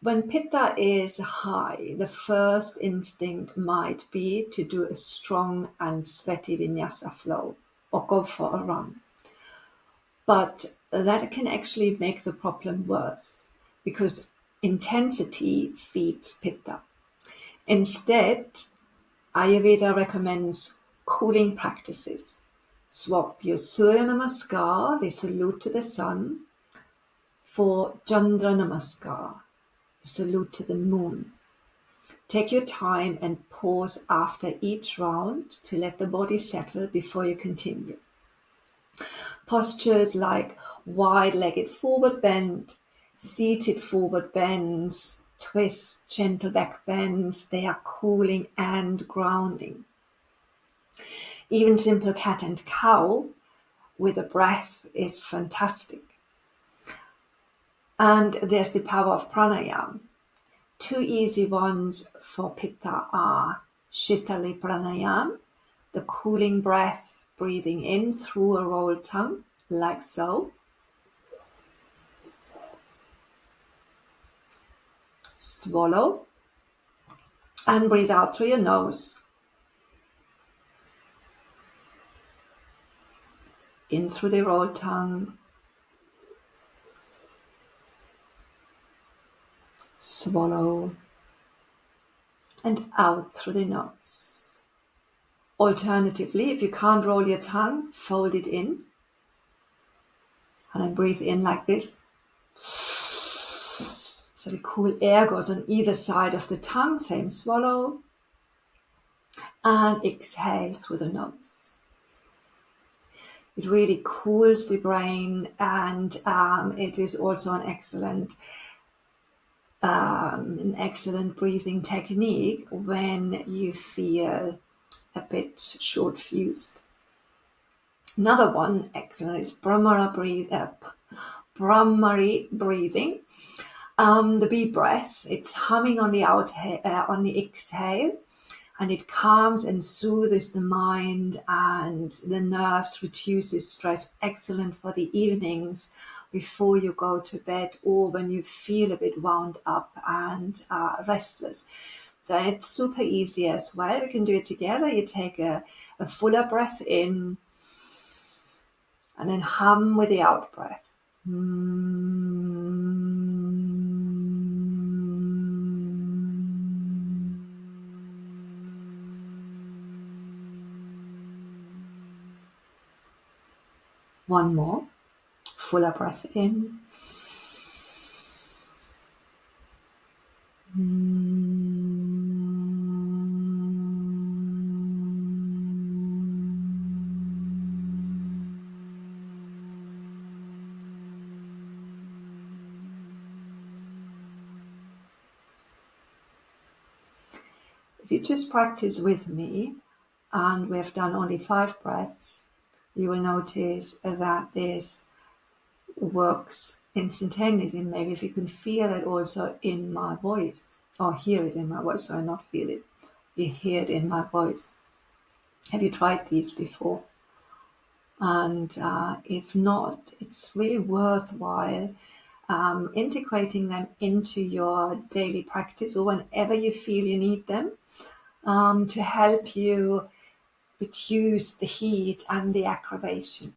When Pitta is high, the first instinct might be to do a strong and sweaty vinyasa flow or go for a run. But that can actually make the problem worse because intensity feeds Pitta. Instead, Ayurveda recommends cooling practices. Swap your Surya Namaskar, the salute to the sun, for Chandra Namaskar, the salute to the moon. Take your time and pause after each round to let the body settle before you continue. Postures like wide-legged forward bend, seated forward bends, twists, gentle back bends, they are cooling and grounding. Even simple cat and cow with a breath is fantastic. And there's the power of pranayama. Two easy ones for Pitta are Shitali pranayama, the cooling breath, breathing in through a rolled tongue, like so. Swallow and breathe out through your nose. In through the rolled tongue. Swallow and out through the nose. Alternatively, if you can't roll your tongue, fold it in and then breathe in like this. So the cool air goes on either side of the tongue, same swallow, and exhale through the nose. It really cools the brain, and it is also an excellent breathing technique when you feel a bit short-fused. Another one, excellent, is Brahmari breathing. The bee breath, it's humming on the on the exhale, and it calms and soothes the mind and the nerves, reduces stress. Excellent for the evenings before you go to bed or when you feel a bit wound up and restless. So it's super easy as well. We can do it together. You take a fuller breath in and then hum with the out breath. One more. Fuller breath in. If you just practice with me, and we have done only 5 breaths, you will notice that this works instantaneously. Maybe if you can feel it also in my voice, or hear it in my voice, or not feel it, you hear it in my voice. Have you tried these before? And if not, it's really worthwhile integrating them into your daily practice or whenever you feel you need them to help you reduce the heat and the aggravation.